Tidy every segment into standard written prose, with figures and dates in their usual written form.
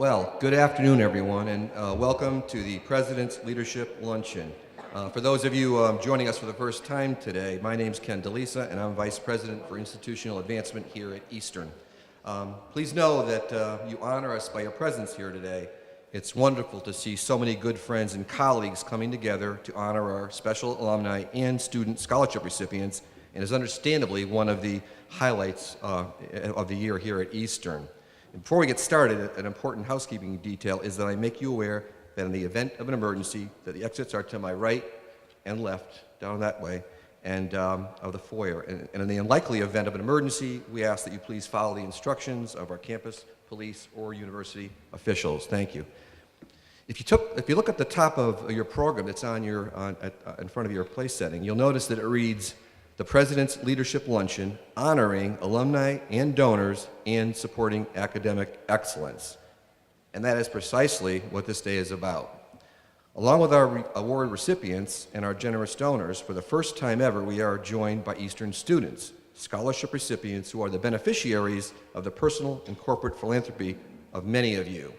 Well, good afternoon, everyone, and welcome to the President's Leadership Luncheon. For those of you joining us for the first time today, my name is Ken DeLisa, and I'm Vice President for Institutional Advancement here at Eastern. Please know that you honor us by your presence here today. It's wonderful to see so many good friends and colleagues coming together to honor our special alumni and student scholarship recipients, and is understandably one of the highlights of the year here at Eastern. And before we get started, an important housekeeping detail is that I make you aware that in the event of an emergency, that the exits are to my right and left, down that way, and of the foyer. And in the unlikely event of an emergency, we ask that you please follow the instructions of our campus, police, or university officials. Thank you. If you look at the top of your program that's on in front of your place setting, you'll notice that it reads, the President's Leadership Luncheon, honoring alumni and donors and supporting academic excellence. And that is precisely what this day is about. Along with our award recipients and our generous donors, for the first time ever, we are joined by Eastern students, scholarship recipients who are the beneficiaries of the personal and corporate philanthropy of many of you.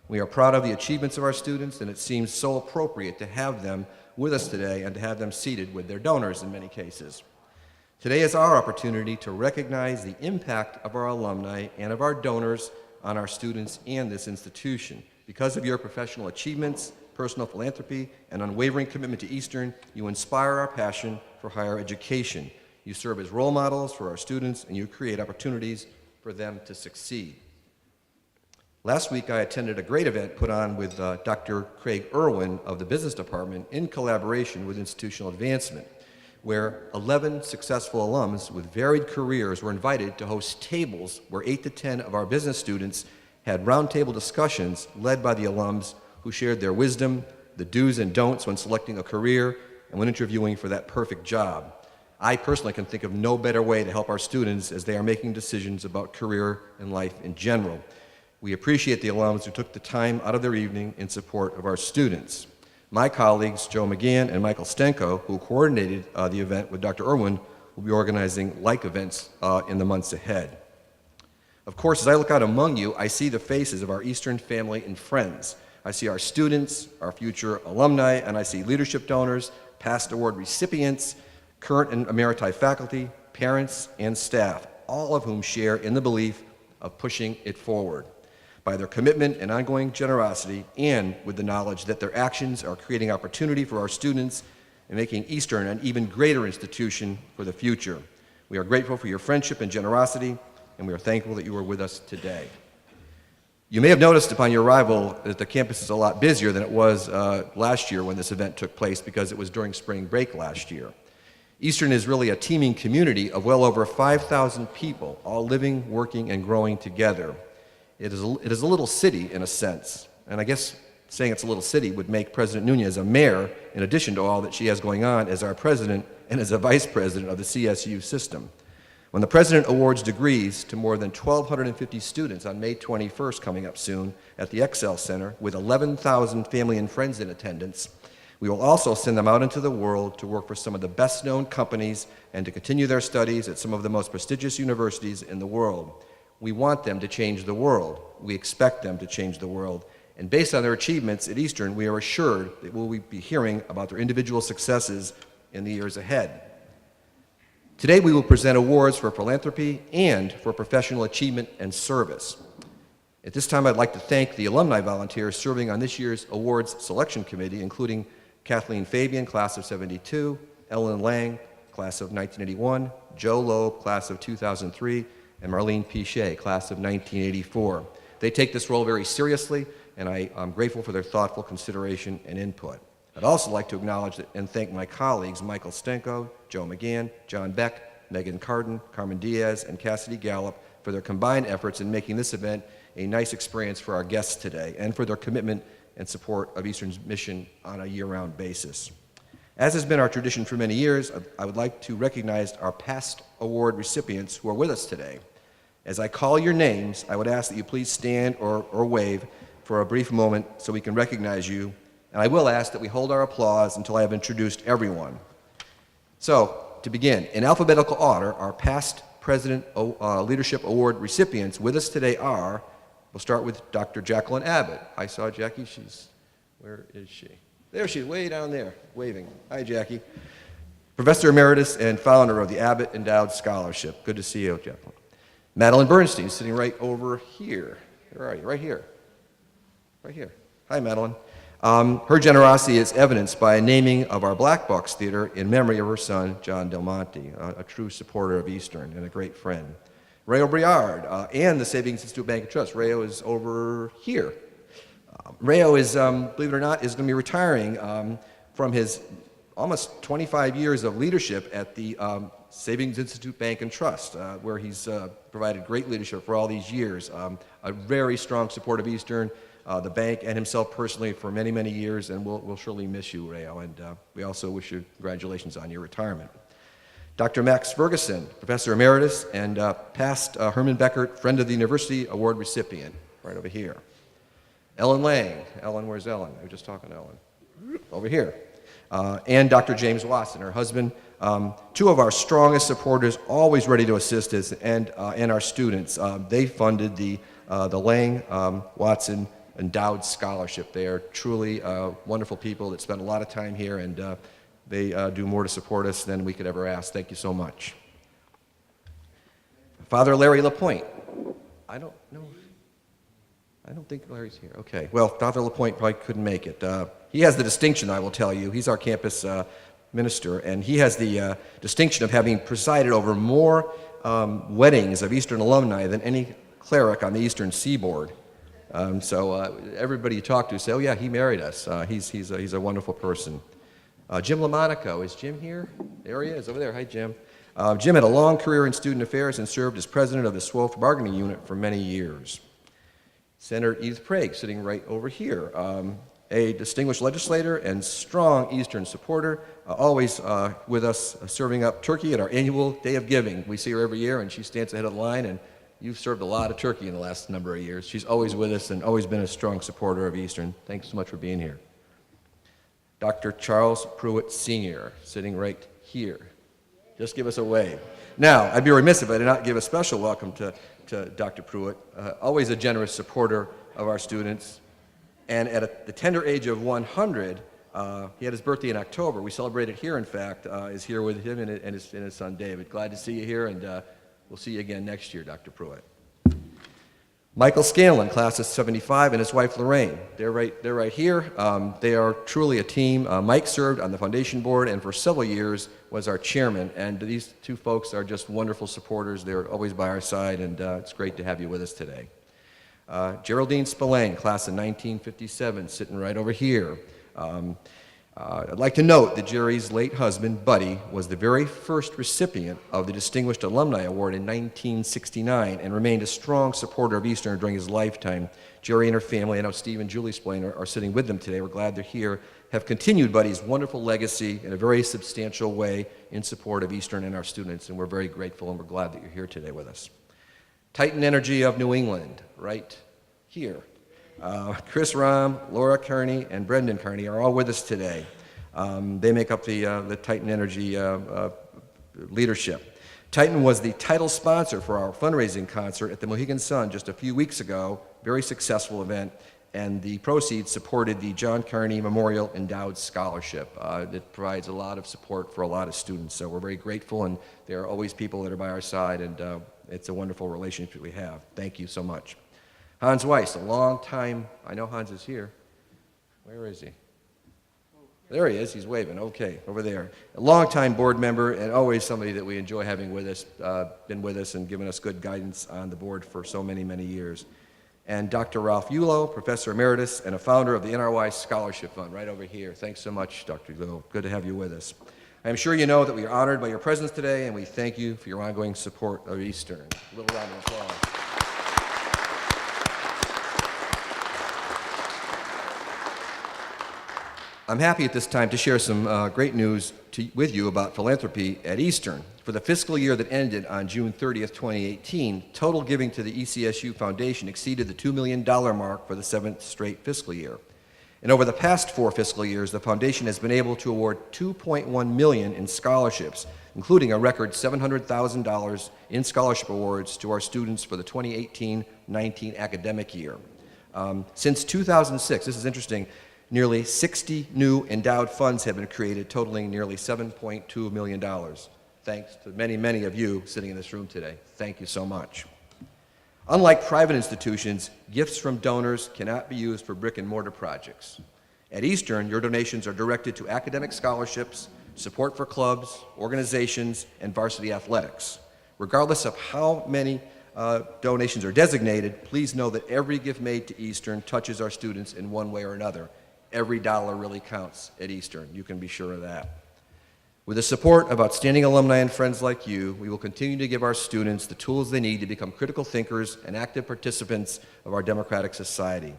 We are proud of the achievements of our students, and it seems so appropriate to have them with us today and to have them seated with their donors in many cases. Today is our opportunity to recognize the impact of our alumni and of our donors on our students and this institution. Because of your professional achievements, personal philanthropy, and unwavering commitment to Eastern, you inspire our passion for higher education. You serve as role models for our students, and you create opportunities for them to succeed. Last week, I attended a great event put on with Dr. Craig Irwin of the Business Department in collaboration with Institutional Advancement, where 11 successful alums with varied careers were invited to host tables where 8 to 10 of our business students had roundtable discussions led by the alums who shared their wisdom, the do's and don'ts when selecting a career, and when interviewing for that perfect job. I personally can think of no better way to help our students as they are making decisions about career and life in general. We appreciate the alums who took the time out of their evening in support of our students. My colleagues, Joe McGann and Michael Stenko, who coordinated the event with Dr. Irwin, will be organizing like events in the months ahead. Of course, as I look out among you, I see the faces of our Eastern family and friends. I see our students, our future alumni, and I see leadership donors, past award recipients, current and emeriti faculty, parents, and staff, all of whom share in the belief of pushing it forward. By their commitment and ongoing generosity, and with the knowledge that their actions are creating opportunity for our students and making Eastern an even greater institution for the future. We are grateful for your friendship and generosity, and we are thankful that you are with us today. You may have noticed upon your arrival that the campus is a lot busier than it was last year when this event took place, because it was during spring break last year. Eastern is really a teeming community of well over 5,000 people, all living, working, and growing together. It is a little city in a sense, and I guess saying it's a little city would make President Nunez a mayor, in addition to all that she has going on as our president and as a vice president of the CSU system. When the president awards degrees to more than 1,250 students on May 21st, coming up soon, at the Excel Center, with 11,000 family and friends in attendance, we will also send them out into the world to work for some of the best-known companies and to continue their studies at some of the most prestigious universities in the world. We want them to change the world. We expect them to change the world. And based on their achievements at Eastern, we are assured that we'll be hearing about their individual successes in the years ahead. Today, we will present awards for philanthropy and for professional achievement and service. At this time, I'd like to thank the alumni volunteers serving on this year's awards selection committee, including Kathleen Fabian, class of '72, Ellen Lang, class of 1981, Joe Loeb, class of 2003, and Marlene Pichet, class of 1984. They take this role very seriously, and I'm grateful for their thoughtful consideration and input. I'd also like to acknowledge and thank my colleagues, Michael Stenko, Joe McGann, John Beck, Megan Carden, Carmen Diaz, and Cassidy Gallup for their combined efforts in making this event a nice experience for our guests today, and for their commitment and support of Eastern's mission on a year-round basis. As has been our tradition for many years, I would like to recognize our past award recipients who are with us today. As I call your names, I would ask that you please stand or wave for a brief moment so we can recognize you, and I will ask that we hold our applause until I have introduced everyone. So, to begin, in alphabetical order, our past President Leadership Award recipients with us today are We'll start with Dr. Jacqueline Abbott. I saw Jackie. Where is she? There she is, way down there, waving. Hi, Jackie. Professor Emeritus and founder of the Abbott Endowed Scholarship. Good to see you, Jacqueline. Madeline Bernstein, sitting right over here. Where are you? Right here. Right here. Hi, Madeline. Her generosity is evidenced by a naming of our Black Box Theater in memory of her son, John Del Monte, a true supporter of Eastern and a great friend. Rayo Briard and the Savings Institute Bank and Trust. Rayo is over here. Rayo is, believe it or not, is going to be retiring from his almost 25 years of leadership at the Savings Institute Bank and Trust, where he's provided great leadership for all these years. A very strong support of Eastern, the bank, and himself personally for many, many years, and we'll surely miss you, Rayo, and we also wish you congratulations on your retirement. Dr. Max Ferguson, Professor Emeritus and past Herman Beckert Friend of the University Award recipient, right over here. Ellen Lang. Ellen, where's Ellen? I was just talking to Ellen. Over here. And Dr. James Watson, her husband. Two of our strongest supporters, always ready to assist us, and our students. They funded the Lang Watson Endowed Scholarship. They are truly wonderful people that spend a lot of time here, and they do more to support us than we could ever ask. Thank you so much. Father Larry Lapointe. I don't think Larry's here. Okay. Well, Father Lapointe probably couldn't make it. He has the distinction, I will tell you. He's our campus minister, and he has the distinction of having presided over more weddings of Eastern alumni than any cleric on the Eastern Seaboard. So everybody you talk to say, "Oh yeah, he married us." He's a wonderful person. Jim LaMonaco, is Jim here? There he is, over there. Hi, Jim. Jim had a long career in student affairs and served as president of the Swolf Bargaining Unit for many years. Senator Edith Prague, sitting right over here, a distinguished legislator and strong Eastern supporter, always with us serving up turkey at our annual Day of Giving. We see her every year, and she stands ahead of the line, and you've served a lot of turkey in the last number of years. She's always with us and always been a strong supporter of Eastern. Thanks so much for being here. Dr. Charles Pruitt Sr., sitting right here. Just give us a wave. Now, I'd be remiss if I did not give a special welcome to Dr. Pruitt, always a generous supporter of our students. And at the tender age of 100, he had his birthday in October. We celebrated here, in fact, is here with him and his son, David. Glad to see you here, and we'll see you again next year, Dr. Pruitt. Michael Scanlon, class of 75, and his wife Lorraine. They're right here. They are truly a team. Mike served on the foundation board and for several years was our chairman. And these two folks are just wonderful supporters. They're always by our side, and it's great to have you with us today. Geraldine Spillane, class of 1957, sitting right over here. I'd like to note that Jerry's late husband, Buddy, was the very first recipient of the Distinguished Alumni Award in 1969 and remained a strong supporter of Eastern during his lifetime. Jerry and her family, I know Steve and Julie Spillane are sitting with them today. We're glad they're here, have continued Buddy's wonderful legacy in a very substantial way in support of Eastern and our students, and we're very grateful and we're glad that you're here today with us. Titan Energy of New England, right here. Chris Rahm, Laura Kearney, and Brendan Kearney are all with us today. They make up the Titan Energy leadership. Titan was the title sponsor for our fundraising concert at the Mohegan Sun just a few weeks ago, very successful event, and the proceeds supported the John Kearney Memorial Endowed Scholarship that provides a lot of support for a lot of students. So we're very grateful, and there are always people that are by our side, and it's a wonderful relationship we have. Thank you so much. Hans Weiss, a long time, I know Hans is here. Where is he? There he is, he's waving, okay, over there. A longtime board member and always somebody that we enjoy having with us, been with us and given us good guidance on the board for so many, many years. And Dr. Ralph Ullo, Professor Emeritus and a founder of the NRY Scholarship Fund, right over here. Thanks so much, Dr. Ullo. Good to have you with us. I'm sure you know that we are honored by your presence today, and we thank you for your ongoing support of Eastern. A little round of applause. I'm happy at this time to share some great news with you about philanthropy at Eastern. For the fiscal year that ended on June 30th, 2018, total giving to the ECSU Foundation exceeded the $2 million mark for the 7th straight fiscal year. And over the past 4 fiscal years, the foundation has been able to award $2.1 million in scholarships including a record $700,000 in scholarship awards to our students for the 2018-19 academic year. Since 2006, this is interesting, nearly 60 new endowed funds have been created, totaling nearly $7.2 million. Thanks to many, many of you sitting in this room today. Thank you so much. Unlike private institutions, gifts from donors cannot be used for brick and mortar projects. At Eastern, your donations are directed to academic scholarships, support for clubs, organizations, and varsity athletics. Regardless of how many donations are designated, please know that every gift made to Eastern touches our students in one way or another. Every dollar really counts at Eastern. You can be sure of that. With the support of outstanding alumni and friends like you, we will continue to give our students the tools they need to become critical thinkers and active participants of our democratic society.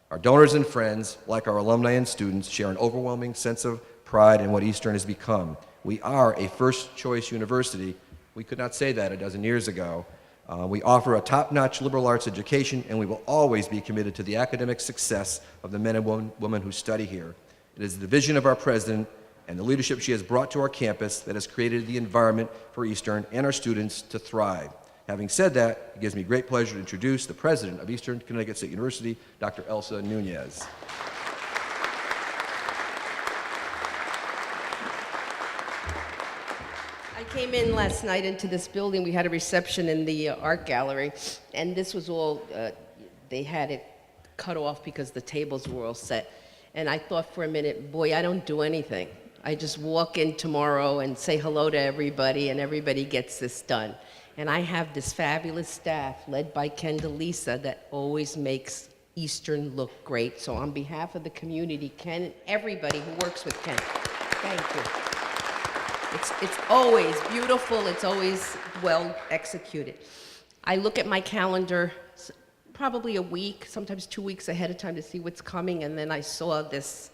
Our donors and friends, like our alumni and students, share an overwhelming sense of pride in what Eastern has become. We are a first-choice university. We could not say that a dozen years ago. We offer a top-notch liberal arts education, and we will always be committed to the academic success of the men and women who study here. It is the vision of our president and the leadership she has brought to our campus that has created the environment for Eastern and our students to thrive. Having said that, it gives me great pleasure to introduce the president of Eastern Connecticut State University, Dr. Elsa Nunez. I came in last night into this building. We had a reception in the art gallery, and this was all, they had it cut off because the tables were all set. And I thought for a minute, boy, I don't do anything. I just walk in tomorrow and say hello to everybody, and everybody gets this done. And I have this fabulous staff led by Ken DeLisa that always makes Eastern look great. So on behalf of the community, Ken, and everybody who works with Ken, thank you. It's always beautiful. It's always well executed. I look at my calendar probably a week, sometimes 2 weeks ahead of time to see what's coming, and then I saw this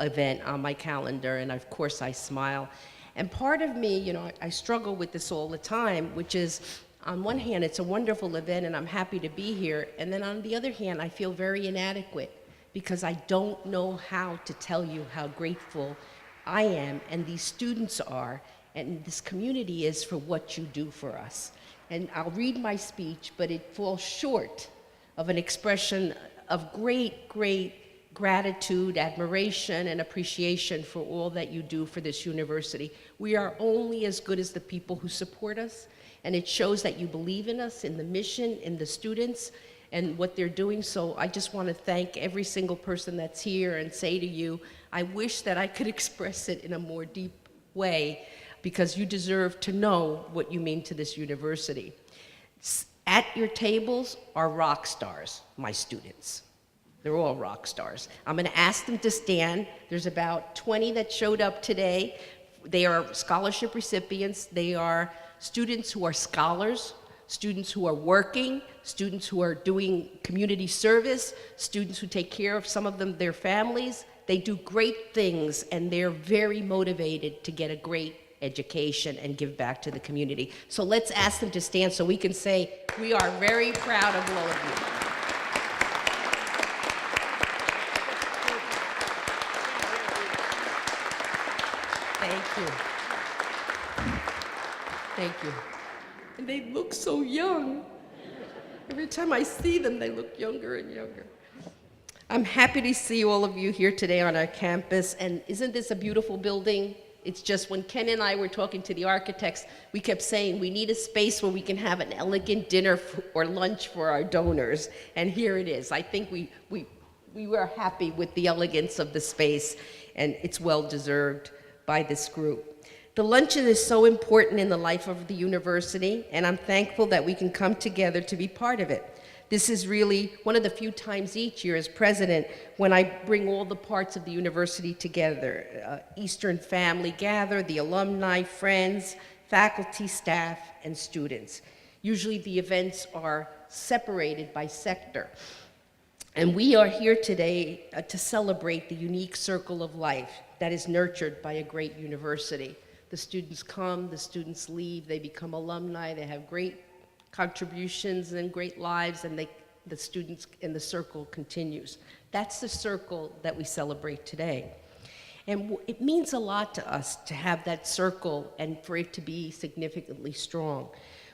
event on my calendar, and of course I smile. And part of me, you know, I struggle with this all the time, which is, on one hand, it's a wonderful event and I'm happy to be here, and then on the other hand, I feel very inadequate because I don't know how to tell you how grateful I am and these students are and this community is for what you do for us. And I'll read my speech, but it falls short of an expression of great, great gratitude, admiration, and appreciation for all that you do for this university. We are only as good as the people who support us, and it shows that you believe in us, in the mission, in the students, and what they're doing. So I just want to thank every single person that's here and say to you, I wish that I could express it in a more deep way, because you deserve to know what you mean to this university. At your tables are rock stars, my students. They're all rock stars. I'm going to ask them to stand. There's about 20 that showed up today. They are scholarship recipients. They are students who are scholars, students who are working, students who are doing community service, students who take care of, some of them, their families. They do great things, and they're very motivated to get a great education and give back to the community. So let's ask them to stand so we can say we are very proud of all of you. Thank you. Thank you. And they look so young. Every time I see them, they look younger and younger. I'm happy to see all of you here today on our campus. And isn't this a beautiful building? It's just when Ken and I were talking to the architects, we kept saying we need a space where we can have an elegant dinner or lunch for our donors. And here it is. I think we were happy with the elegance of the space, and it's well deserved by this group. The luncheon is so important in the life of the university, and I'm thankful that we can come together to be part of it. This is really one of the few times each year as president when I bring all the parts of the university together. Eastern family gather, the alumni, friends, faculty, staff, and students. Usually the events are separated by sector. And we are here today to celebrate the unique circle of life that is nurtured by a great university. The students come, the students leave, they become alumni, they have great contributions and great lives, and the students in the circle continues. That's the circle that we celebrate today. And it means a lot to us to have that circle and for it to be significantly strong.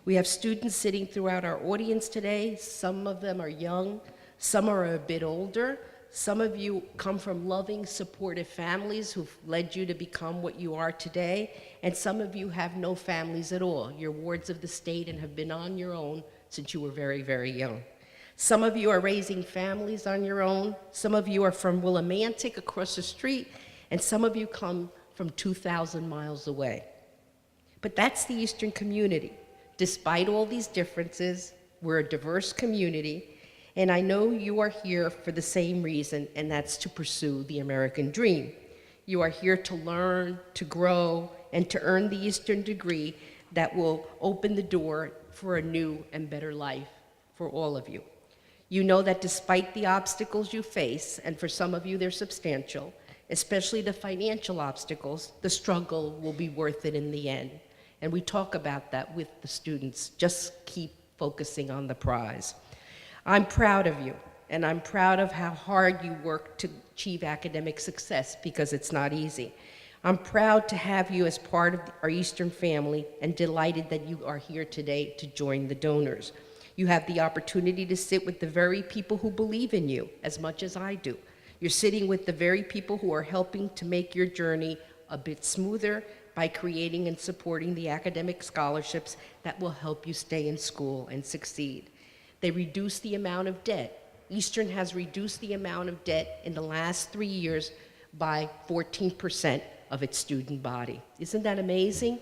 We have students sitting throughout our audience today. Some of them are young, some are a bit older. Some of you come from loving, supportive families who've led you to become what you are today. And some of you have no families at all. You're wards of the state and have been on your own since you were very, very young. Some of you are raising families on your own. Some of you are from Willimantic across the street. And some of you come from 2,000 miles away. But that's the Eastern community. Despite all these differences, we're a diverse community. And I know you are here for the same reason, and that's to pursue the American dream. You are here to learn, to grow, and to earn the Eastern degree that will open the door for a new and better life for all of you. You know that despite the obstacles you face, and for some of you they're substantial, especially the financial obstacles, the struggle will be worth it in the end. And we talk about that with the students. Just keep focusing on the prize. I'm proud of you, and I'm proud of how hard you work to achieve academic success, because it's not easy. I'm proud to have you as part of our Eastern family and delighted that you are here today to join the donors. You have the opportunity to sit with the very people who believe in you as much as I do. You're sitting with the very people who are helping to make your journey a bit smoother by creating and supporting the academic scholarships that will help you stay in school and succeed. They reduce the amount of debt. Eastern has reduced the amount of debt in the last 3 years by 14% of its student body. Isn't that amazing?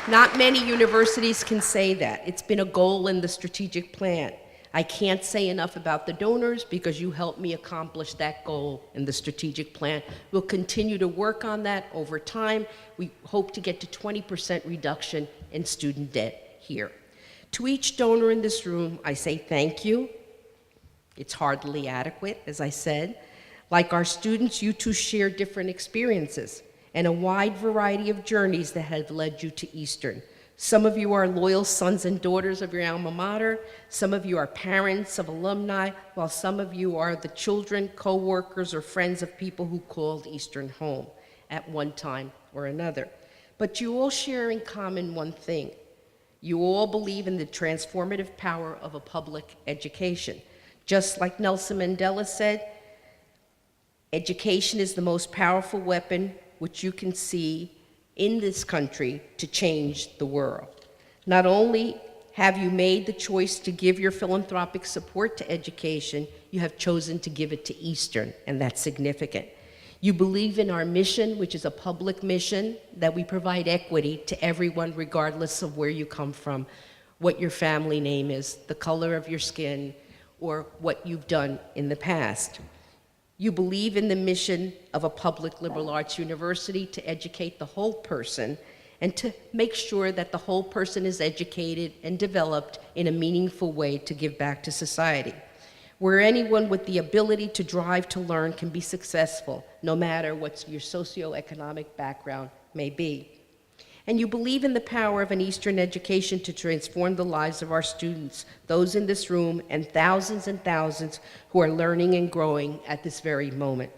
Not many universities can say that. It's been a goal in the strategic plan. I can't say enough about the donors because you helped me accomplish that goal in the strategic plan. We'll continue to work on that over time. We hope to get to 20% reduction in student debt here. To each donor in this room, I say thank you. It's hardly adequate, as I said. Like our students, you too share different experiences and a wide variety of journeys that have led you to Eastern. Some of you are loyal sons and daughters of your alma mater. Some of you are parents of alumni, while some of you are the children, co-workers, or friends of people who called Eastern home at one time or another. But you all share in common one thing. You all believe in the transformative power of a public education. Just like Nelson Mandela said, education is the most powerful weapon which you can see in this country to change the world. Not only have you made the choice to give your philanthropic support to education, you have chosen to give it to Eastern, and that's significant. You believe in our mission, which is a public mission, that we provide equity to everyone regardless of where you come from, what your family name is, the color of your skin, or what you've done in the past. You believe in the mission of a public liberal arts university to educate the whole person and to make sure that the whole person is educated and developed in a meaningful way to give back to society, where anyone with the ability to drive to learn can be successful, no matter what your socioeconomic background may be. And you believe in the power of an Eastern education to transform the lives of our students, those in this room, and thousands who are learning and growing at this very moment.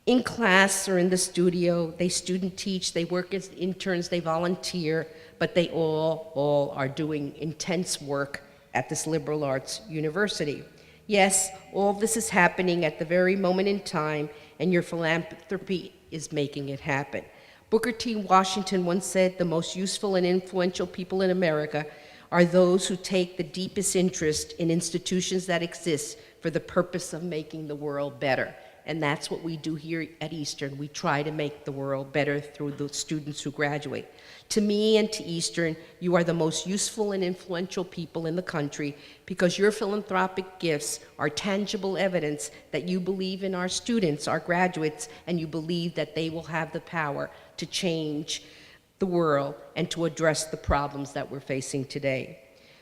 In class or in the studio, they student teach, they work as interns, they volunteer, but they all are doing intense work at this liberal arts university. Yes, all this is happening at the very moment in time, and your philanthropy is making it happen. Booker T. Washington once said, the most useful and influential people in America are those who take the deepest interest in institutions that exist for the purpose of making the world better. And that's what we do here at Eastern. We try to make the world better through the students who graduate. To me and to Eastern, you are the most useful and influential people in the country because your philanthropic gifts are tangible evidence that you believe in our students, our graduates, and you believe that they will have the power to change the world and to address the problems that we're facing today.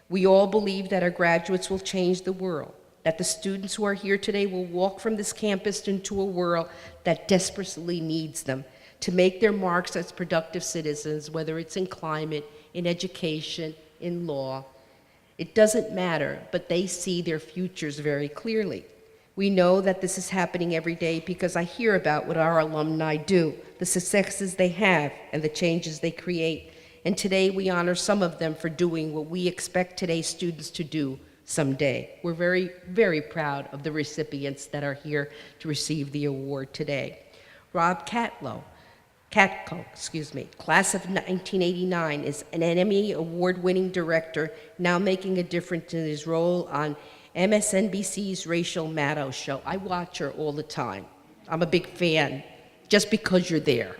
We all believe that our graduates will change the world, that the students who are here today will walk from this campus into a world that desperately needs them to make their marks as productive citizens, whether it's in climate, in education, in law. It doesn't matter, but they see their futures very clearly. We know that this is happening every day because I hear about what our alumni do, the successes they have, and the changes they create. And today we honor some of them for doing what we expect today's students to do someday. We're very, very proud of the recipients that are here to receive the award today. Rob Catco, class of 1989, is an Emmy award-winning director now making a difference in his role on MSNBC's Rachel Maddow show. I watch her all the time. I'm a big fan, just because you're there.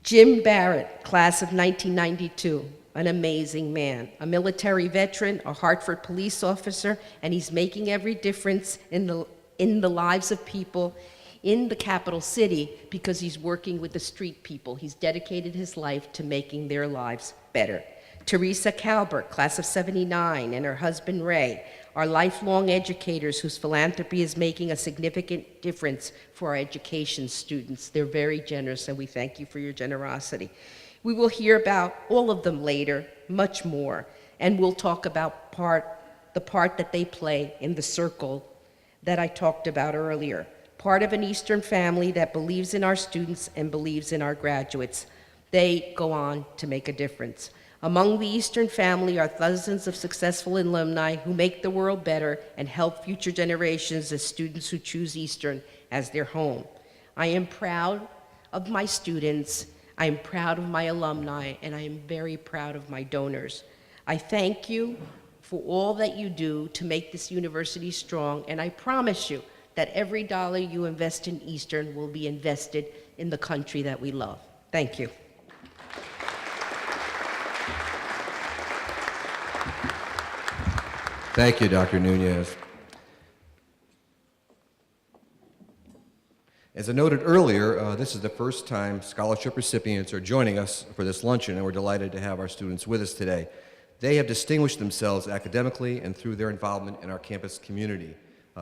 Jim Barrett, class of 1992, an amazing man, a military veteran, a Hartford police officer, and he's making every difference in the lives of people in the capital city because he's working with the street people. He's dedicated his life to making their lives better. Teresa Calbert, class of 79, and her husband Ray are lifelong educators whose philanthropy is making a significant difference for our education students. They're very generous, and we thank you for your generosity. We will hear about all of them later, much more, and we'll talk about the part that they play in the circle that I talked about earlier. Part of an Eastern family that believes in our students and believes in our graduates. They go on to make a difference. Among the Eastern family are dozens of successful alumni who make the world better and help future generations as students who choose Eastern as their home. I am proud of my students, I am proud of my alumni, and I am very proud of my donors. I thank you for all that you do to make this university strong, and I promise you that every dollar you invest in Eastern will be invested in the country that we love. Thank you. Thank you, Dr. Nunez. As I noted earlier, this is the first time scholarship recipients are joining us for this luncheon, and we're delighted to have our students with us today. They have distinguished themselves academically and through their involvement in our campus community.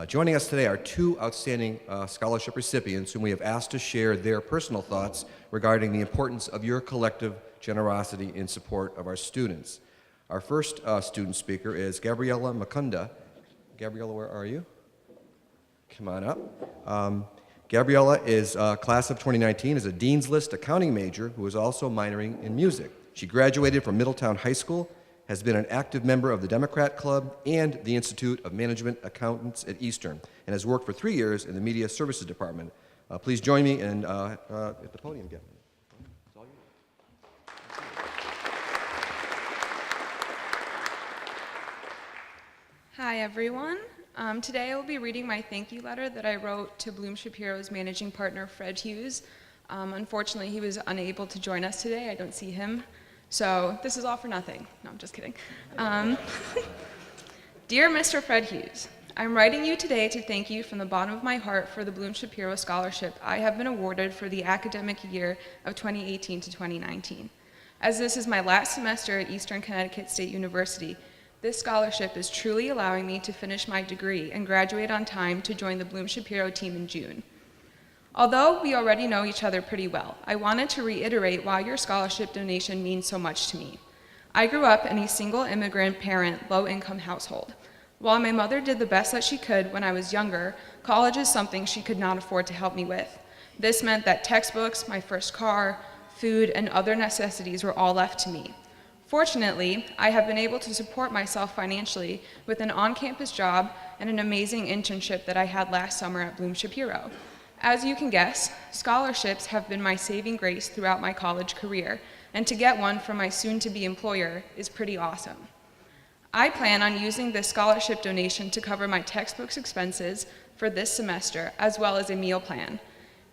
Joining us today are two outstanding scholarship recipients whom we have asked to share their personal thoughts regarding the importance of your collective generosity in support of our students. Our first student speaker is Gabriella Makunda. Gabriella, where are you? Come on up. Gabriella is class of 2019, is a Dean's List accounting major who is also minoring in music. She graduated from Middletown High School, has been an active member of the Democrat Club and the Institute of Management Accountants at Eastern, and has worked for 3 years in the Media Services Department. Please join me at the podium, Gavin. It's all you. Hi, everyone. Today I will be reading my thank you letter that I wrote to Bloom Shapiro's managing partner, Fred Hughes. Unfortunately, he was unable to join us today. I don't see him. So this is all for nothing. No, I'm just kidding. Dear Mr. Fred Hughes, I'm writing you today to thank you from the bottom of my heart for the Bloom Shapiro Scholarship I have been awarded for the academic year of 2018 to 2019. As this is my last semester at Eastern Connecticut State University, this scholarship is truly allowing me to finish my degree and graduate on time to join the Bloom Shapiro team in June. Although we already know each other pretty well, I wanted to reiterate why your scholarship donation means so much to me. I grew up in a single immigrant parent, low-income household. While my mother did the best that she could when I was younger, college is something she could not afford to help me with. This meant that textbooks, my first car, food, and other necessities were all left to me. Fortunately, I have been able to support myself financially with an on-campus job and an amazing internship that I had last summer at Bloom Shapiro. As you can guess, scholarships have been my saving grace throughout my college career, and to get one from my soon-to-be employer is pretty awesome. I plan on using this scholarship donation to cover my textbooks expenses for this semester, as well as a meal plan.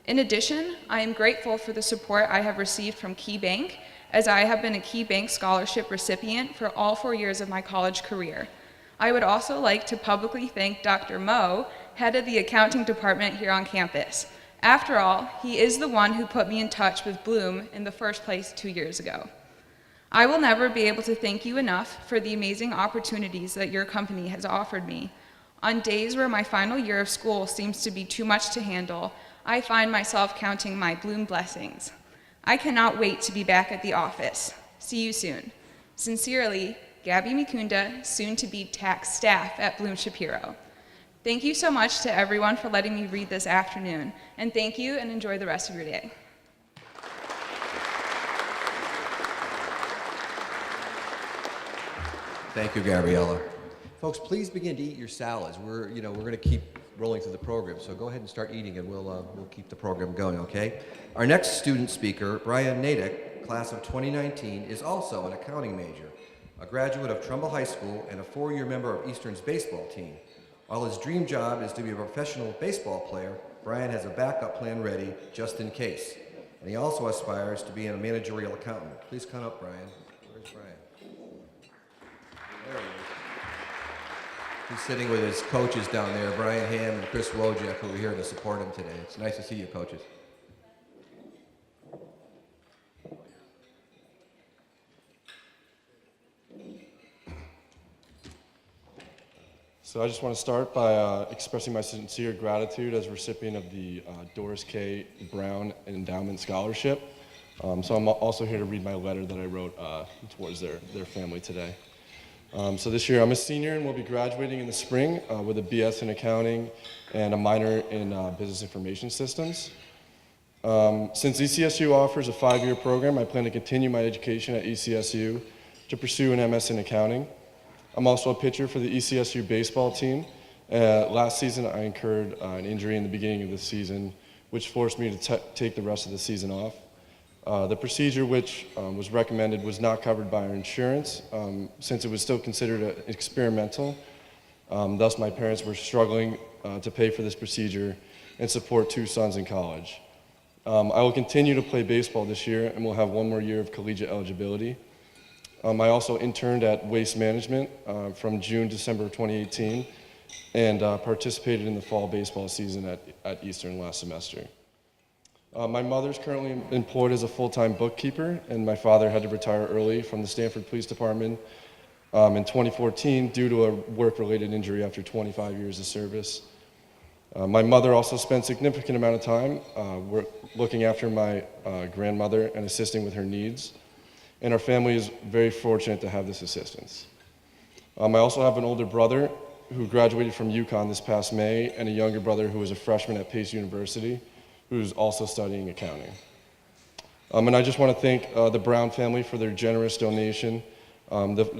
In addition, I am grateful for the support I have received from Key Bank, as I have been a Key Bank scholarship recipient for all 4 years of my college career. I would also like to publicly thank Dr. Moe, head of the accounting department here on campus. After all, he is the one who put me in touch with Bloom in the first place 2 years ago. I will never be able to thank you enough for the amazing opportunities that your company has offered me. On days where my final year of school seems to be too much to handle, I find myself counting my Bloom blessings. I cannot wait to be back at the office. See you soon. Sincerely, Gabby Mikunda, soon to be tax staff at Bloom Shapiro. Thank you so much to everyone for letting me read this afternoon, and thank you and enjoy the rest of your day. Thank you, Gabriella. Folks, please begin to eat your salads. We're going to keep rolling through the program, so go ahead and start eating, and we'll keep the program going, okay? Our next student speaker, Brian Natick, class of 2019, is also an accounting major, a graduate of Trumbull High School, and a 4-year member of Eastern's baseball team. While his dream job is to be a professional baseball player, Brian has a backup plan ready just in case. And he also aspires to be a managerial accountant. Please come up, Brian. Where's Brian? There he is. He's sitting with his coaches down there, Brian Ham and Chris Wojak, who are here to support him today. It's nice to see you, coaches. So I just want to start by expressing my sincere gratitude as a recipient of the Doris K. Brown Endowment Scholarship. So I'm also here to read my letter that I wrote towards their family today. So this year I'm a senior and will be graduating in the spring with a BS in accounting and a minor in business information systems. Since ECSU offers a 5-year program, I plan to continue my education at ECSU to pursue an MS in accounting. I'm also a pitcher for the ECSU baseball team. Last season I incurred an injury in the beginning of the season, which forced me to take the rest of the season off. The procedure which was recommended was not covered by our insurance since it was still considered experimental. Thus, my parents were struggling to pay for this procedure and support 2 sons in college. I will continue to play baseball this year and will have 1 more year of collegiate eligibility. I also interned at Waste Management from June-December of 2018 and participated in the fall baseball season at Eastern last semester. My mother's currently employed as a full-time bookkeeper, and my father had to retire early from the Stanford Police Department in 2014 due to a work-related injury after 25 years of service. My mother also spent a significant amount of time looking after my grandmother and assisting with her needs, and our family is very fortunate to have this assistance. I also have an older brother who graduated from UConn this past May, and a younger brother who is a freshman at Pace University, who's also studying accounting. And I just want to thank the Brown family for their generous donation.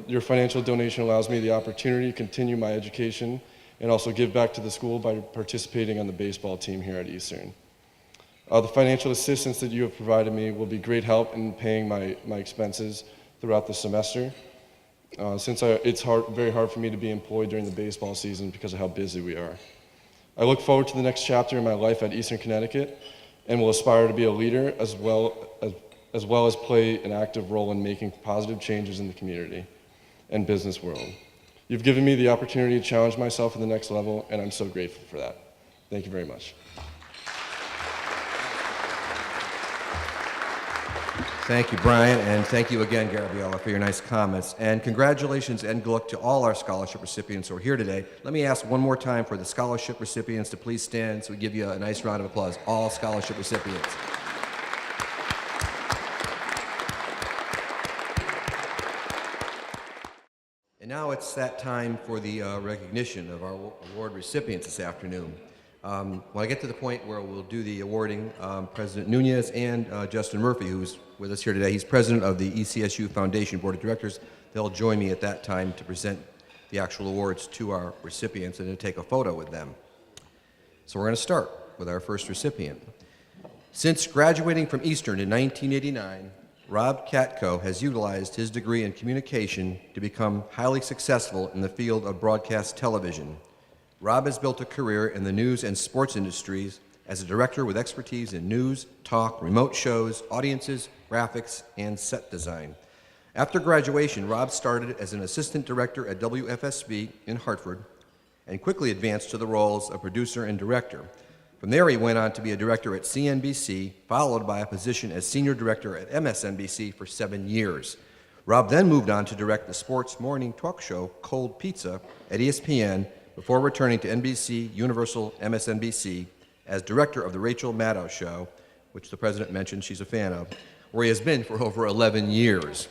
Your financial donation allows me the opportunity to continue my education and also give back to the school by participating on the baseball team here at Eastern. The financial assistance that you have provided me will be great help in paying my expenses throughout the semester, since it's very hard for me to be employed during the baseball season because of how busy we are. I look forward to the next chapter in my life at Eastern Connecticut and will aspire to be a leader as well as play an active role in making positive changes in the community and business world. You've given me the opportunity to challenge myself at the next level, and I'm so grateful for that. Thank you very much. Thank you, Brian, and thank you again, Gabriella, for your nice comments. And congratulations and good luck to all our scholarship recipients who are here today. Let me ask one more time for the scholarship recipients to please stand so we give you a nice round of applause. All scholarship recipients. And now it's that time for the recognition of our award recipients this afternoon. When I get to the point where we'll do the awarding, President Nunez and Justin Murphy, who's with us here today, he's president of the ECSU Foundation Board of Directors. They'll join me at that time to present the actual awards to our recipients and to take a photo with them. So we're going to start with our first recipient. Since graduating from Eastern in 1989, Rob Katko has utilized his degree in communication to become highly successful in the field of broadcast television. Rob has built a career in the news and sports industries as a director with expertise in news, talk, remote shows, audiences, graphics, and set design. After graduation, Rob started as an assistant director at WFSB in Hartford and quickly advanced to the roles of producer and director. From there, he went on to be a director at CNBC, followed by a position as senior director at MSNBC for 7 years. Rob then moved on to direct the sports morning talk show Cold Pizza at ESPN before returning to NBC, Universal, MSNBC as director of the Rachel Maddow Show, which the president mentioned she's a fan of, where he has been for over 11 years.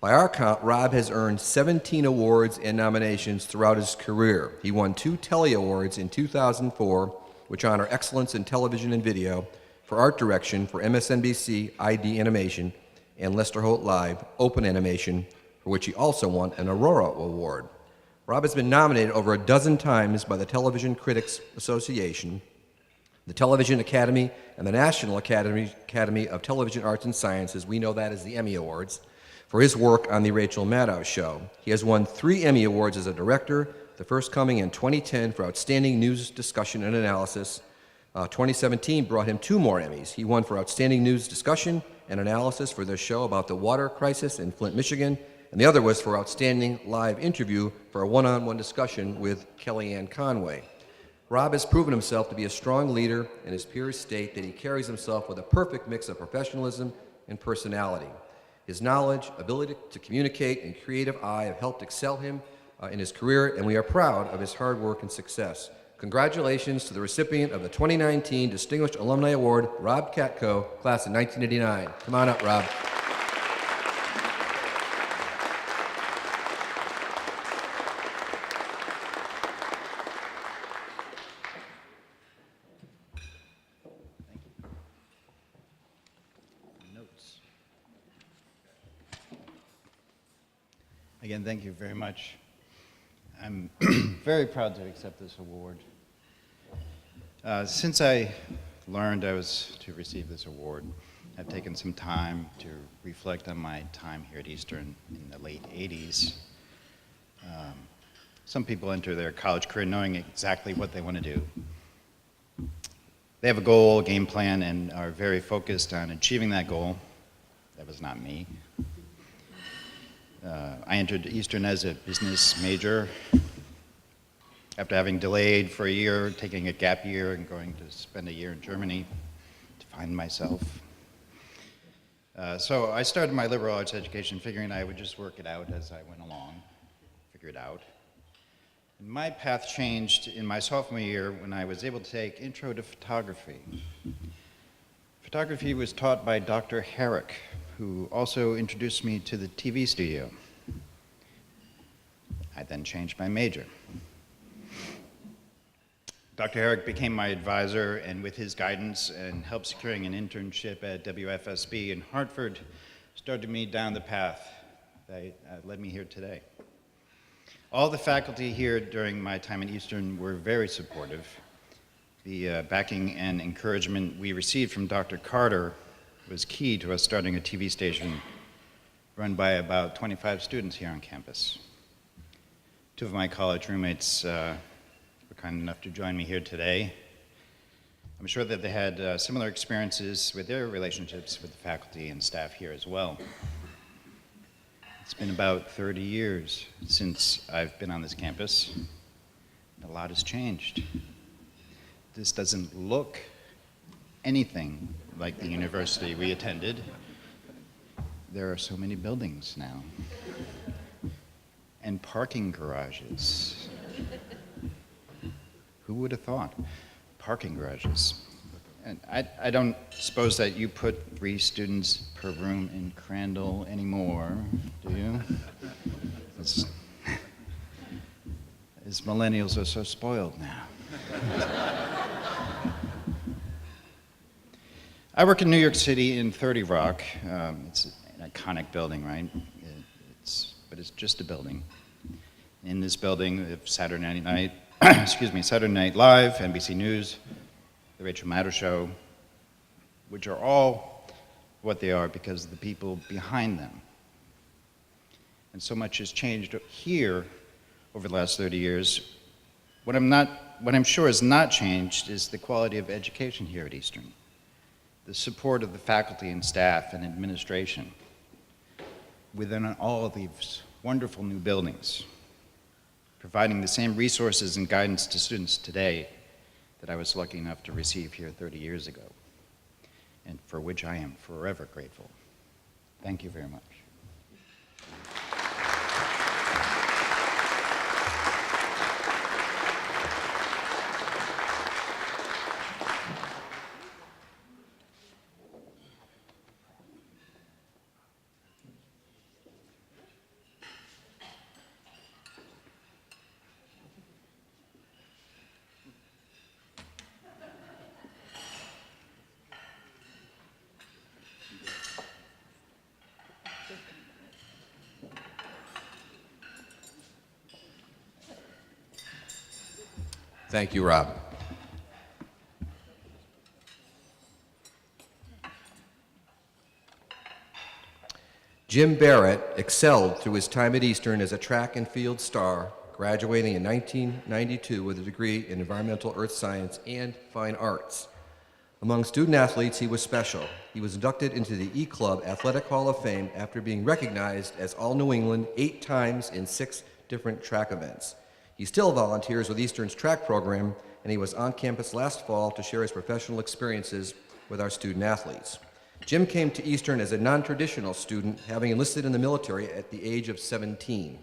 By our count, Rob has earned 17 awards and nominations throughout his career. He won 2 Telly Awards in 2004, which honor excellence in television and video, for art direction for MSNBC ID Animation, and Lester Holt Live Open Animation, for which he also won an Aurora Award. Rob has been nominated over a dozen times by the Television Critics Association, the Television Academy, and the National Academy of Television Arts and Sciences, we know that as the Emmy Awards, for his work on The Rachel Maddow Show. He has won 3 Emmy Awards as a director, the first coming in 2010 for Outstanding News Discussion and Analysis. 2017 brought him 2 more Emmys. He won for Outstanding News Discussion and Analysis for their show about the water crisis in Flint, Michigan, and the other was for Outstanding Live Interview for a one-on-one discussion with Kellyanne Conway. Rob has proven himself to be a strong leader, and his peers state that he carries himself with a perfect mix of professionalism and personality. His knowledge, ability to communicate, and creative eye have helped excel him in his career, and we are proud of his hard work and success. Congratulations to the recipient of the 2019 Distinguished Alumni Award, Rob Katko, class of 1989. Come on up, Rob. Notes. Again, thank you very much. I'm very proud to accept this award. Since I learned I was to receive this award, I've taken some time to reflect on my time here at Eastern in the late 80s. Some people enter their college career knowing exactly what they want to do. They have a goal, a game plan, and are very focused on achieving that goal. That was not me. I entered Eastern as a business major after having delayed for a year, taking a gap year and going to spend a year in Germany to find myself. So I started my liberal arts education figuring I would just work it out as I went along, figure it out. And my path changed in my sophomore year when I was able to take Intro to Photography. Photography was taught by Dr. Herrick, who also introduced me to the TV studio. I then changed my major. Dr. Herrick became my advisor, and with his guidance and help securing an internship at WFSB in Hartford, started me down the path that led me here today. All the faculty here during my time at Eastern were very supportive. The backing and encouragement we received from Dr. Carter was key to us starting a TV station run by about 25 students here on campus. 2 of my college roommates were kind enough to join me here today. I'm sure that they had similar experiences with their relationships with the faculty and staff here as well. It's been about 30 years since I've been on this campus. A lot has changed. This doesn't look anything like the university we attended. There are so many buildings now. And parking garages. Who would have thought? Parking garages. And I don't suppose that you put 3 students per room in Crandall anymore, do you? As millennials are so spoiled now. I work in New York City in 30 Rock. It's an iconic building, right? But it's just a building. In this building, we have Saturday Night, Saturday Night Live, NBC News, The Rachel Maddow Show, which are all what they are because of the people behind them. And so much has changed here over the last 30 years. What I'm sure has not changed is the quality of education here at Eastern, the support of the faculty and staff and administration within all of these wonderful new buildings, providing the same resources and guidance to students today that I was lucky enough to receive here 30 years ago, and for which I am forever grateful. Thank you very much. Thank you, Rob. Jim Barrett excelled through his time at Eastern as a track and field star, graduating in 1992 with a degree in environmental earth science and fine arts. Among student athletes, he was special. He was inducted into the E-Club Athletic Hall of Fame after being recognized as All-New England 8 times in 6 different track events. He still volunteers with Eastern's track program, and he was on campus last fall to share his professional experiences with our student athletes. Jim came to Eastern as a non-traditional student, having enlisted in the military at the age of 17.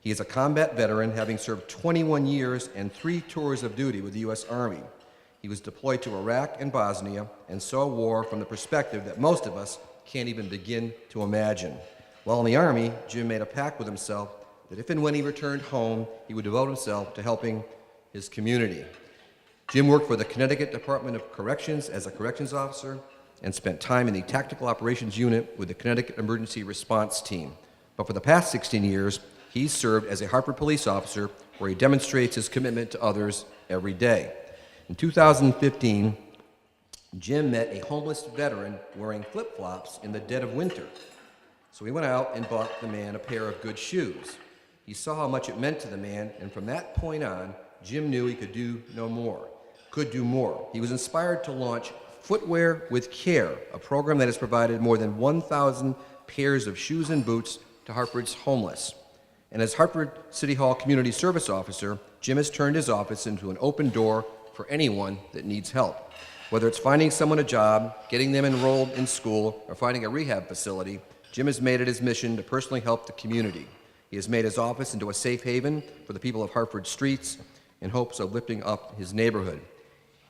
He is a combat veteran, having served 21 years and 3 tours of duty with the U.S. Army. He was deployed to Iraq and Bosnia and saw war from the perspective that most of us can't even begin to imagine. While in the Army, Jim made a pact with himself that if and when he returned home, he would devote himself to helping his community. Jim worked for the Connecticut Department of Corrections as a corrections officer and spent time in the Tactical Operations Unit with the Connecticut Emergency Response Team. But for the past 16 years, he's served as a Hartford police officer where he demonstrates his commitment to others every day. In 2015, Jim met a homeless veteran wearing flip-flops in the dead of winter. So he went out and bought the man a pair of good shoes. He saw how much it meant to the man, and from that point on, Jim knew he could do more. He was inspired to launch Footwear with Care, a program that has provided more than 1,000 pairs of shoes and boots to Hartford's homeless. And as Hartford City Hall Community Service Officer, Jim has turned his office into an open door for anyone that needs help. Whether it's finding someone a job, getting them enrolled in school, or finding a rehab facility, Jim has made it his mission to personally help the community. He has made his office into a safe haven for the people of Hartford streets in hopes of lifting up his neighborhood.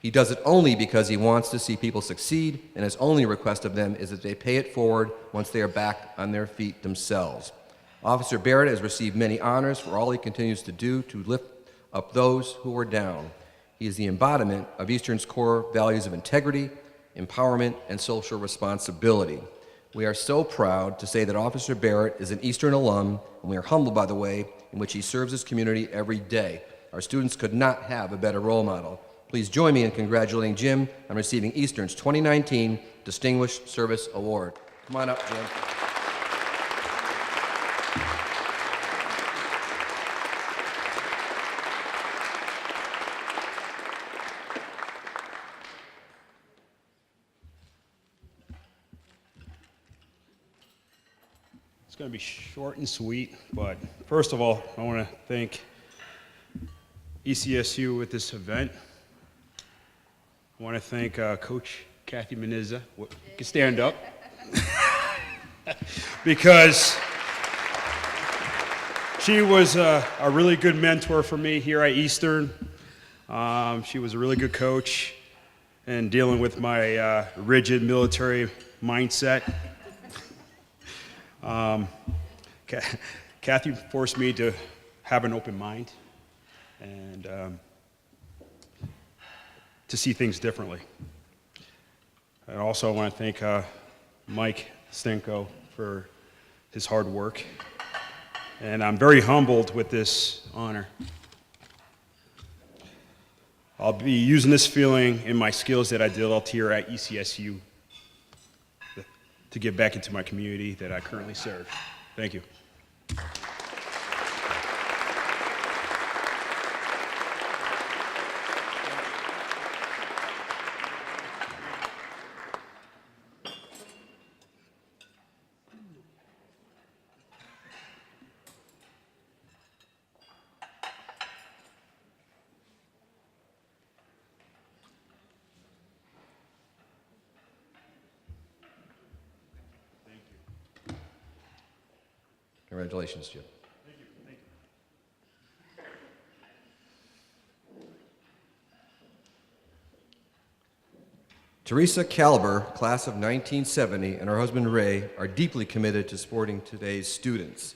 He does it only because he wants to see people succeed, and his only request of them is that they pay it forward once they are back on their feet themselves. Officer Barrett has received many honors for all he continues to do to lift up those who are down. He is the embodiment of Eastern's core values of integrity, empowerment, and social responsibility. We are so proud to say that Officer Barrett is an Eastern alum, and we are humbled by the way in which he serves his community every day. Our students could not have a better role model. Please join me in congratulating Jim on receiving Eastern's 2019 Distinguished Service Award. Come on up, Jim. It's going to be short and sweet, but first of all, I want to thank ECSU with this event. I want to thank Coach Kathy Menizza. You can stand up. Because she was a really good mentor for me here at Eastern. She was a really good coach in dealing with my rigid military mindset. Kathy forced me to have an open mind and to see things differently. And also I want to thank Mike Stenko for his hard work. And I'm very humbled with this honor. I'll be using this feeling and my skills that I developed here at ECSU to get back into my community that I currently serve. Thank you. Congratulations, Jim. Thank you. Thank you. Teresa Calber, class of 1970, and her husband Ray are deeply committed to supporting today's students.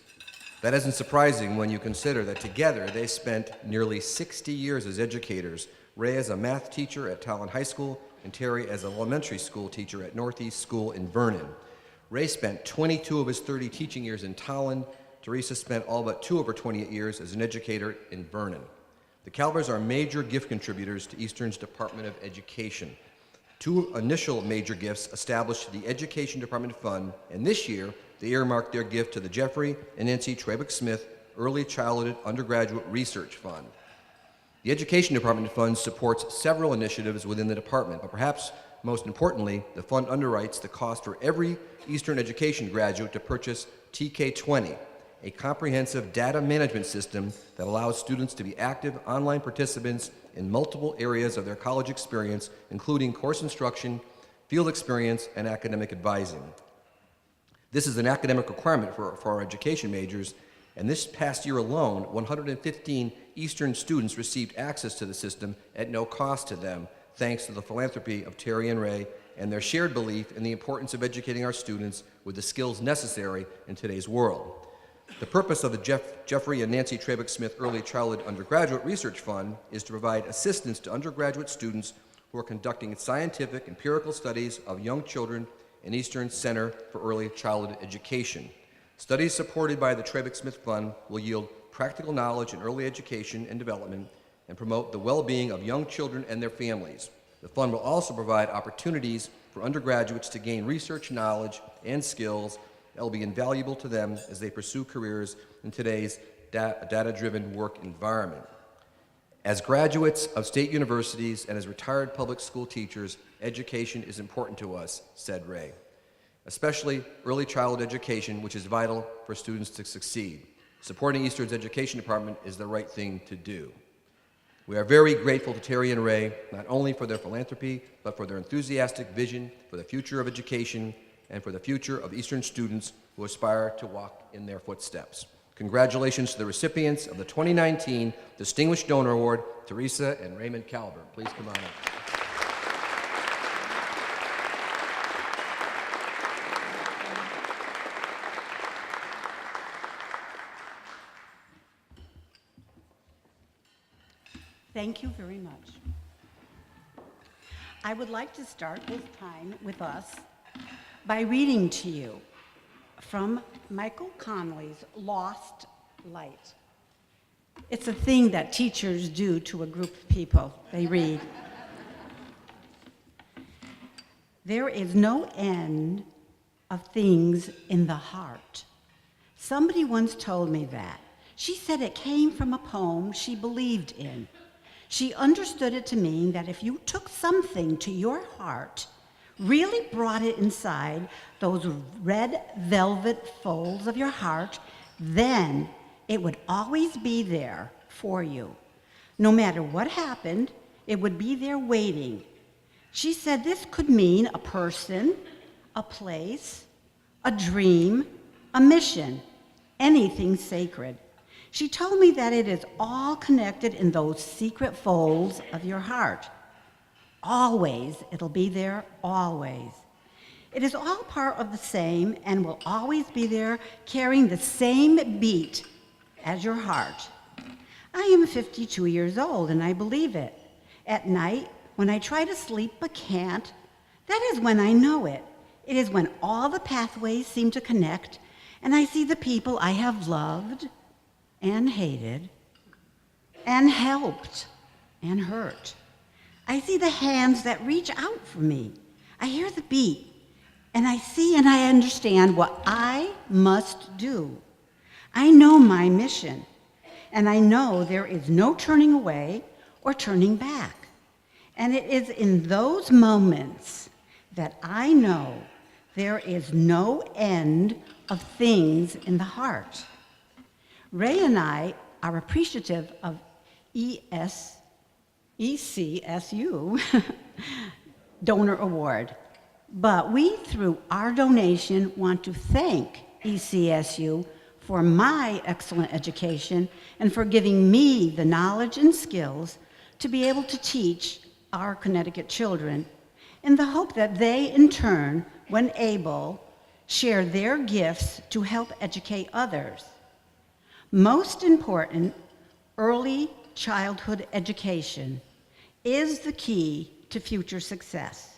That isn't surprising when you consider that together they spent nearly 60 years as educators, Ray as a math teacher at Talon High School and Terry as an elementary school teacher at Northeast School in Vernon. Ray spent 22 of his 30 teaching years in Talon. Teresa spent all but 2 of her 28 years as an educator in Vernon. The Calvers are major gift contributors to Eastern's Department of Education. Two initial major gifts established the Education Department Fund, and this year they earmarked their gift to the Jeffrey and Nancy Trabuck Smith Early Childhood Undergraduate Research Fund. The Education Department Fund supports several initiatives within the department, but perhaps most importantly, the fund underwrites the cost for every Eastern education graduate to purchase TK20, a comprehensive data management system that allows students to be active online participants in multiple areas of their college experience, including course instruction, field experience, and academic advising. This is an academic requirement for our education majors, and this past year alone, 115 Eastern students received access to the system at no cost to them, thanks to the philanthropy of Terry and Ray and their shared belief in the importance of educating our students with the skills necessary in today's world. The purpose of the Jeffrey and Nancy Trabuck Smith Early Childhood Undergraduate Research Fund is to provide assistance to undergraduate students who are conducting scientific empirical studies of young children in Eastern's Center for Early Childhood Education. Studies supported by the Trabuck Smith Fund will yield practical knowledge in early education and development and promote the well-being of young children and their families. The fund will also provide opportunities for undergraduates to gain research knowledge and skills that will be invaluable to them as they pursue careers in today's data-driven work environment. As graduates of state universities and as retired public school teachers, education is important to us, said Ray, especially early childhood education, which is vital for students to succeed. Supporting Eastern's Education Department is the right thing to do. We are very grateful to Terry and Ray, not only for their philanthropy, but for their enthusiastic vision for the future of education and for the future of Eastern students who aspire to walk in their footsteps. Congratulations to the recipients of the 2019 Distinguished Donor Award, Teresa and Raymond Calver. Please come on up. Thank you very much. I would like to start this time with us by reading to you from Michael Connolly's Lost Light. It's a thing that teachers do to a group of people. They read. There is no end of things in the heart. Somebody once told me that. She said it came from a poem she believed in. She understood it to mean that if you took something to your heart, really brought it inside those red velvet folds of your heart, then it would always be there for you. No matter what happened, it would be there waiting. She said this could mean a person, a place, a dream, a mission, anything sacred. She told me that it is all connected in those secret folds of your heart. Always, it'll be there, always. It is all part of the same and will always be there carrying the same beat as your heart. I am 52 years old and I believe it. At night, when I try to sleep but can't, that is when I know it. It is when all the pathways seem to connect and I see the people I have loved and hated, and helped, and hurt. I see the hands that reach out for me. I hear the beat, and I see and I understand what I must do. I know my mission, and I know there is no turning away or turning back. And it is in those moments that I know there is no end of things in the heart. Ray and I are appreciative of ECSU Donor Award, but we, through our donation, want to thank ECSU for my excellent education and for giving me the knowledge and skills to be able to teach our Connecticut children in the hope that they, in turn, when able, share their gifts to help educate others. Most important, early childhood education is the key to future success.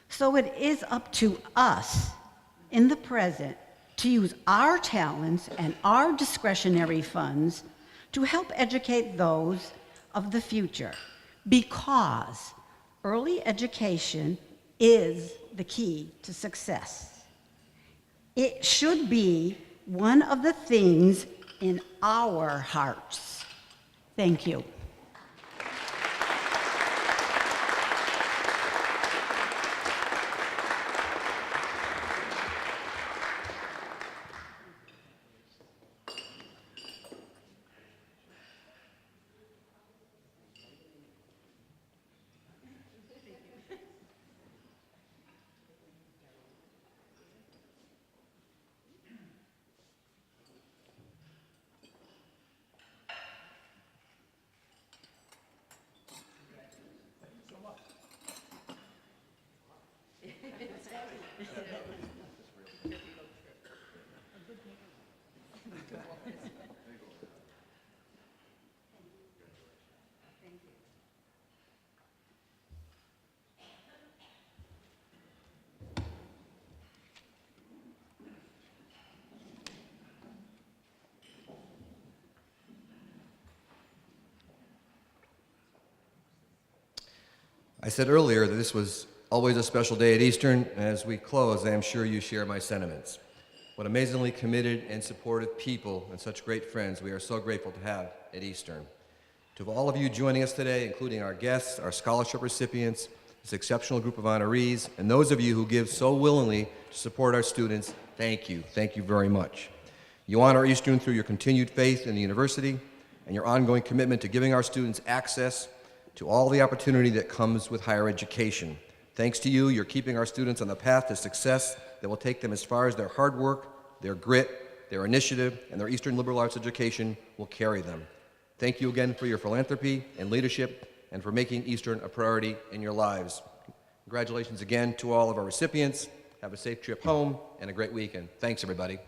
So it is up to us in the present to use our talents and our discretionary funds to help educate those of the future because early education is the key to success. It should be one of the things in our hearts. Thank you. I said earlier that this was always a special day at Eastern, and as we close, I am sure you share my sentiments. What amazingly committed and supportive people and such great friends we are so grateful to have at Eastern. To all of you joining us today, including our guests, our scholarship recipients, this exceptional group of honorees, and those of you who give so willingly to support our students, thank you. Thank you very much. You honor Eastern through your continued faith in the university and your ongoing commitment to giving our students access to all the opportunity that comes with higher education. Thanks to you, you're keeping our students on the path to success that will take them as far as their hard work, their grit, their initiative, and their Eastern liberal arts education will carry them. Thank you again for your philanthropy and leadership and for making Eastern a priority in your lives. Congratulations again to all of our recipients. Have a safe trip home and a great weekend. Thanks, everybody.